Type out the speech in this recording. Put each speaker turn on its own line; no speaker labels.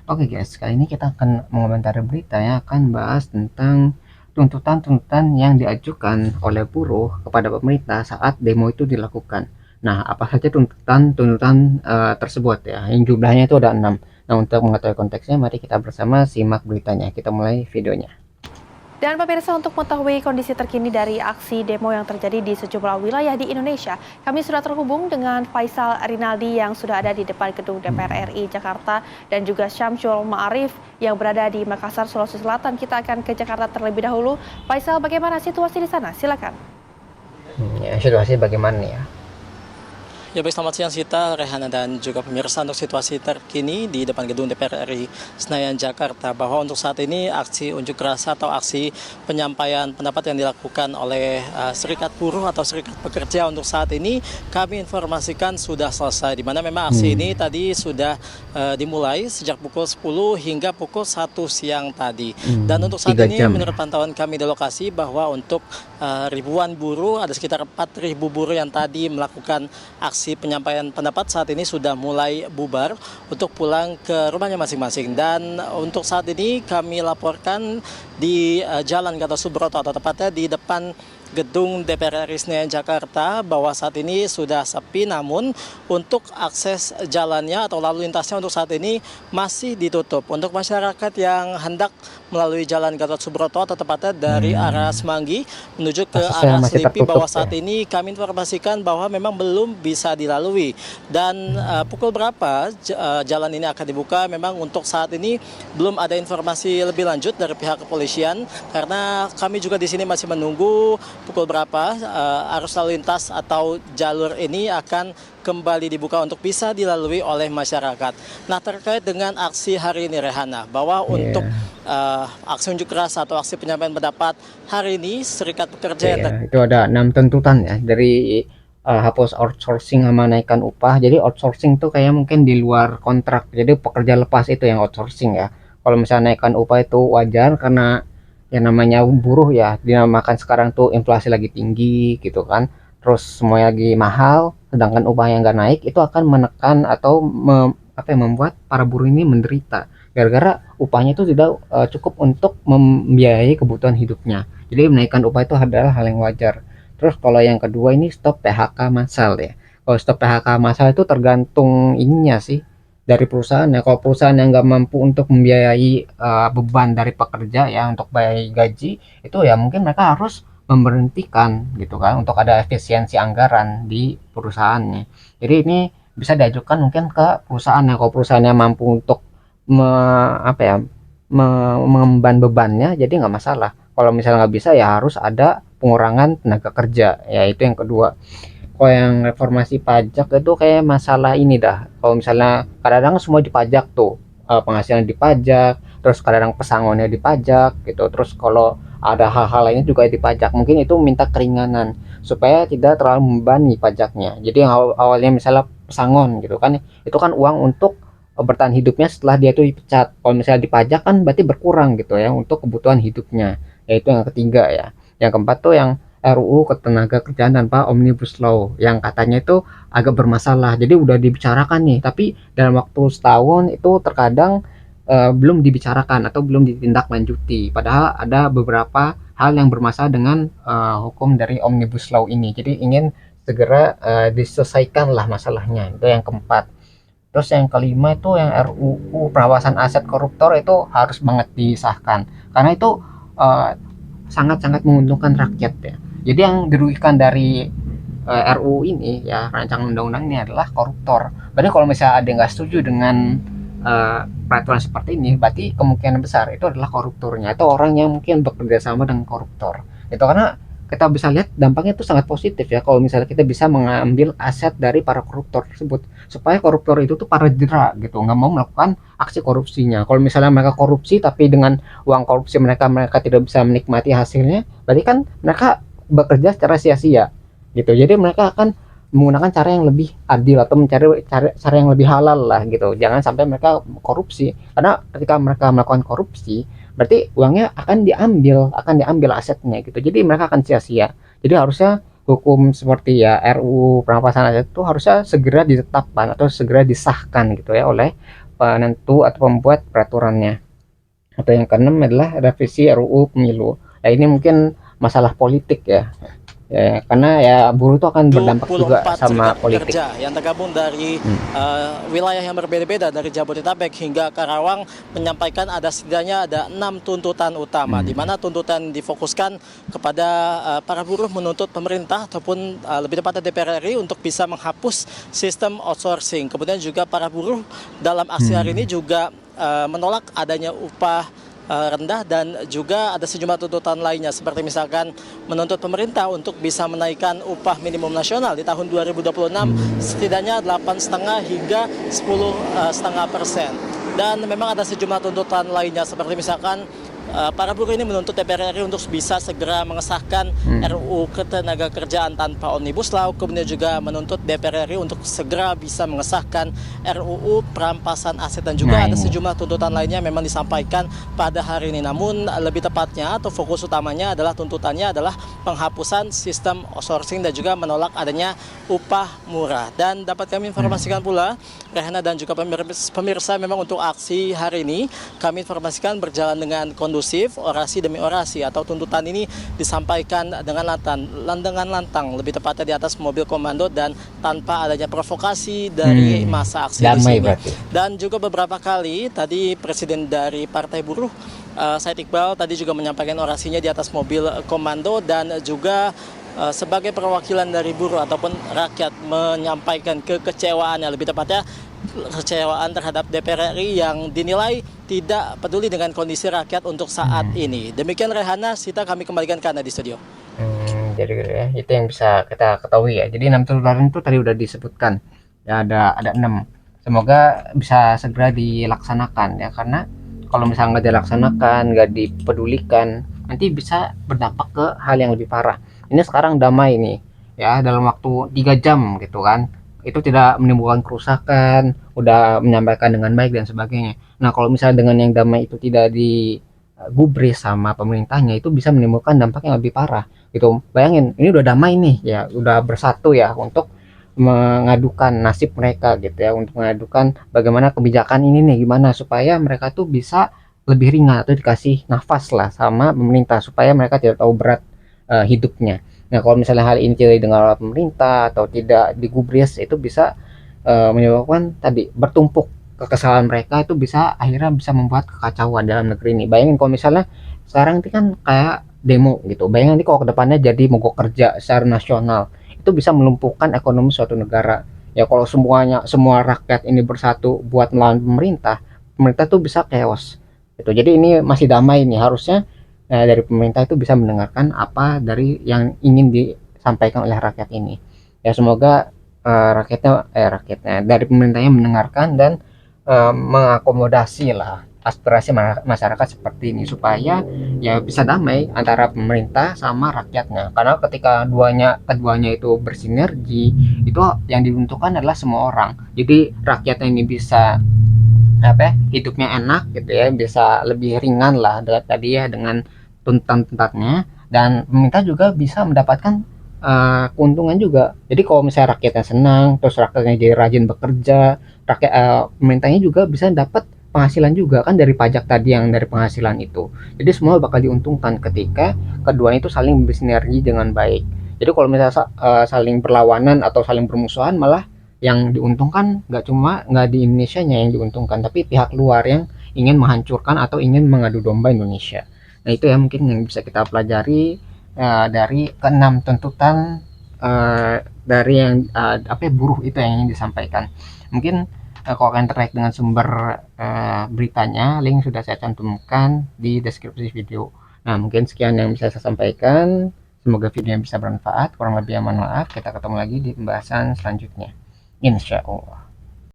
Oke guys, kali ini kita akan mengomentari berita yang akan bahas tentang tuntutan-tuntutan yang diajukan oleh buruh kepada pemerintah saat demo itu dilakukan. Nah, apa saja tuntutan-tuntutan tersebut ya? Yang jumlahnya itu ada 6. Nah, untuk mengetahui konteksnya, mari kita bersama simak beritanya. Kita mulai videonya.
Dan pemirsa, untuk mengetahui kondisi terkini dari aksi demo yang terjadi di sejumlah wilayah di Indonesia, kami sudah terhubung dengan Faisal Rinaldi yang sudah ada di depan gedung DPR RI Jakarta dan juga Syamsul Ma'arif yang berada di Makassar, Sulawesi Selatan. Kita akan ke Jakarta terlebih dahulu. Faisal, bagaimana situasi di sana? Silakan.
Ya, situasi bagaimana nih ya?
Ya baik, selamat siang Sita, Rehana dan juga pemirsa. Untuk situasi terkini di depan gedung DPR RI Senayan Jakarta, bahwa untuk saat ini aksi unjuk rasa atau aksi penyampaian pendapat yang dilakukan oleh serikat buruh atau serikat pekerja untuk saat ini kami informasikan sudah selesai, di mana memang aksi ini tadi sudah dimulai sejak pukul 10 hingga pukul 1 siang tadi. Dan untuk saat
3
ini
jam.
menurut pantauan kami di lokasi bahwa untuk ribuan buruh, ada sekitar 4.000 buruh yang tadi melakukan aksi penyampaian pendapat saat ini sudah mulai bubar untuk pulang ke rumahnya masing-masing. Dan untuk saat ini kami laporkan di Jalan Gatot Subroto atau tepatnya di depan gedung DPR RI Senayan Jakarta bahwa saat ini sudah sepi, namun untuk akses jalannya atau lalu lintasnya untuk saat ini masih ditutup. Untuk masyarakat yang hendak melalui Jalan Gatot Subroto atau tepatnya dari arah Semanggi menuju ke
Aksesnya
arah
masih
Selipi,
tertutup
bahwa
ya.
saat ini kami informasikan bahwa memang belum bisa dilalui. Dan pukul berapa jalan ini akan dibuka, memang untuk saat ini belum ada informasi lebih lanjut dari pihak kepolisian, karena kami juga di sini masih menunggu pukul berapa arus lalu lintas atau jalur ini akan kembali dibuka untuk bisa dilalui oleh masyarakat. Nah, terkait dengan aksi hari ini Rehana, bahwa untuk aksi unjuk rasa atau aksi penyampaian pendapat hari ini serikat pekerja yang
Itu ada 6 tuntutan ya, dari hapus outsourcing sama naikkan upah. Jadi outsourcing tuh kayak mungkin di luar kontrak, jadi pekerja lepas itu yang outsourcing ya. Kalau misalnya naikkan upah itu wajar karena yang namanya buruh ya, dinamakan sekarang tuh inflasi lagi tinggi gitu kan, terus semuanya lagi mahal, sedangkan upah yang nggak naik itu akan menekan atau membuat para buruh ini menderita gara-gara upahnya itu tidak cukup untuk membiayai kebutuhan hidupnya. Jadi menaikkan upah itu adalah hal yang wajar. Terus kalau yang kedua ini stop PHK massal ya. Kalau stop PHK massal itu tergantung ininya sih, dari perusahaan ya. Kalau perusahaan yang nggak mampu untuk membiayai beban dari pekerja ya untuk bayar gaji, itu ya mungkin mereka harus memberhentikan gitu kan, untuk ada efisiensi anggaran di perusahaannya. Jadi ini bisa diajukan mungkin ke perusahaan ya. Kalau perusahaannya mampu untuk me, apa ya mengemban bebannya, jadi nggak masalah. Kalau misalnya nggak bisa ya harus ada pengurangan tenaga kerja ya, itu yang kedua. Kalau yang reformasi pajak itu kayak masalah ini dah. Kalau misalnya kadang-kadang semua dipajak tuh, penghasilan dipajak, terus kadang pesangonnya dipajak gitu. Terus kalau ada hal-hal lainnya juga dipajak. Mungkin itu minta keringanan supaya tidak terlalu membebani pajaknya. Jadi yang awalnya misalnya pesangon gitu kan, itu kan uang untuk bertahan hidupnya setelah dia itu dipecat. Kalau misalnya dipajak kan berarti berkurang gitu ya untuk kebutuhan hidupnya. Yaitu yang ketiga ya. Yang keempat tuh yang RUU ketenaga kerjaan tanpa omnibus law yang katanya itu agak bermasalah. Jadi udah dibicarakan nih, tapi dalam waktu setahun itu terkadang belum dibicarakan atau belum ditindaklanjuti. Padahal ada beberapa hal yang bermasalah dengan hukum dari omnibus law ini. Jadi ingin segera diselesaikan lah masalahnya. Itu yang keempat. Terus yang kelima itu yang RUU pengawasan aset koruptor itu harus banget disahkan karena itu sangat-sangat menguntungkan rakyat ya. Jadi yang dirugikan dari RUU ini ya, rancangan undang-undang ini adalah koruptor. Berarti kalau misalnya ada yang nggak setuju dengan peraturan seperti ini, berarti kemungkinan besar itu adalah koruptornya atau orang yang mungkin bekerja sama dengan koruptor. Itu karena kita bisa lihat dampaknya itu sangat positif ya, kalau misalnya kita bisa mengambil aset dari para koruptor tersebut supaya koruptor itu tuh para jera gitu, nggak mau melakukan aksi korupsinya. Kalau misalnya mereka korupsi tapi dengan uang korupsi mereka tidak bisa menikmati hasilnya, berarti kan mereka bekerja secara sia-sia gitu. Jadi mereka akan menggunakan cara yang lebih adil atau mencari cara yang lebih halal lah gitu. Jangan sampai mereka korupsi, karena ketika mereka melakukan korupsi berarti uangnya akan diambil asetnya gitu. Jadi mereka akan sia-sia. Jadi harusnya hukum seperti ya RUU perampasan aset itu harusnya segera ditetapkan atau segera disahkan gitu ya oleh penentu atau pembuat peraturannya. Atau yang keenam adalah revisi RUU Pemilu. Nah, ini mungkin masalah politik ya. Ya, karena ya buruh itu akan berdampak juga
24
sama
serikat
politik.
pekerja yang tergabung dari
Hmm.
wilayah yang berbeda-beda dari Jabodetabek hingga Karawang menyampaikan setidaknya ada 6 tuntutan utama, di mana tuntutan difokuskan kepada para buruh menuntut pemerintah ataupun lebih tepatnya DPR RI untuk bisa menghapus sistem outsourcing. Kemudian juga para buruh dalam aksi hari ini juga menolak adanya upah rendah, dan juga ada sejumlah tuntutan lainnya seperti misalkan menuntut pemerintah untuk bisa menaikkan upah minimum nasional di tahun 2026 setidaknya 8,5 hingga 10,5%. Dan memang ada sejumlah tuntutan lainnya seperti misalkan para buruh ini menuntut DPR RI untuk bisa segera mengesahkan RUU Ketenagakerjaan tanpa Omnibus Law, kemudian juga menuntut DPR RI untuk segera bisa mengesahkan RUU Perampasan Aset, dan juga ada sejumlah tuntutan lainnya memang disampaikan pada hari ini. Namun lebih tepatnya atau fokus utamanya adalah tuntutannya adalah penghapusan sistem outsourcing dan juga menolak adanya upah murah. Dan dapat kami informasikan pula, Rehana dan juga pemirsa, memang untuk aksi hari ini kami informasikan berjalan dengan kondusif, orasi demi orasi atau tuntutan ini disampaikan dengan lantang, lebih tepatnya di atas mobil komando dan tanpa adanya provokasi dari masa aksi di sini.
Berarti.
Dan juga beberapa kali tadi Presiden dari Partai Buruh Said Iqbal tadi juga menyampaikan orasinya di atas mobil komando, dan juga sebagai perwakilan dari buruh ataupun rakyat menyampaikan kekecewaannya, lebih tepatnya kekecewaan terhadap DPR RI yang dinilai tidak peduli dengan kondisi rakyat untuk saat ini. Demikian Rehana, Sita, kami kembalikan ke Anda di studio.
Jadi ya, itu yang bisa kita ketahui ya. Jadi 6 tuntutan itu tadi udah disebutkan. Ya ada 6. Semoga bisa segera dilaksanakan ya, karena kalau misalnya nggak dilaksanakan, nggak dipedulikan, nanti bisa berdampak ke hal yang lebih parah. Ini sekarang damai nih ya, dalam waktu 3 jam gitu kan, itu tidak menimbulkan kerusakan, udah menyampaikan dengan baik dan sebagainya. Nah, kalau misalnya dengan yang damai itu tidak digubris sama pemerintahnya, itu bisa menimbulkan dampak yang lebih parah gitu. Bayangin, ini udah damai nih ya, udah bersatu ya untuk mengadukan nasib mereka gitu ya, untuk mengadukan bagaimana kebijakan ini nih, gimana supaya mereka tuh bisa lebih ringan atau dikasih nafas lah sama pemerintah supaya mereka tidak tahu berat hidupnya. Nah, kalau misalnya hal ini tidak didengar oleh pemerintah atau tidak digubris, itu bisa menyebabkan tadi bertumpuk kekesalan mereka, itu bisa akhirnya bisa membuat kekacauan dalam negeri ini. Bayangin kalau misalnya sekarang ini kan kayak demo gitu. Bayangin nanti kalau kedepannya jadi mogok kerja secara nasional, itu bisa melumpuhkan ekonomi suatu negara. Ya kalau semua rakyat ini bersatu buat melawan pemerintah, pemerintah tuh bisa chaos. Gitu. Jadi ini masih damai nih, harusnya dari pemerintah itu bisa mendengarkan apa dari yang ingin disampaikan oleh rakyat ini. Ya semoga rakyatnya dari pemerintahnya mendengarkan dan mengakomodasi lah aspirasi masyarakat seperti ini supaya ya bisa damai antara pemerintah sama rakyatnya. Karena ketika keduanya itu bersinergi, itu yang diuntungkan adalah semua orang. Jadi rakyatnya ini bisa hidupnya enak gitu ya, bisa lebih ringan lah tadi ya dengan tuntutan-tuntutannya, dan pemerintah juga bisa mendapatkan keuntungan juga. Jadi kalau misalnya rakyatnya senang, terus rakyatnya jadi rajin bekerja, pemerintahnya juga bisa dapat penghasilan juga kan dari pajak tadi yang dari penghasilan itu. Jadi semua bakal diuntungkan ketika keduanya itu saling bersinergi dengan baik. Jadi kalau misalnya saling berlawanan atau saling bermusuhan, malah yang diuntungkan nggak di Indonesianya yang diuntungkan, tapi pihak luar yang ingin menghancurkan atau ingin mengadu domba Indonesia. Nah itu ya mungkin yang bisa kita pelajari dari keenam tuntutan dari yang buruh itu yang ingin disampaikan. Mungkin kalau kalian tertarik dengan sumber beritanya, link sudah saya cantumkan di deskripsi video. Nah mungkin sekian yang bisa saya sampaikan. Semoga videonya bisa bermanfaat. Kurang lebih mohon maaf. Kita ketemu lagi di pembahasan selanjutnya, insya Allah.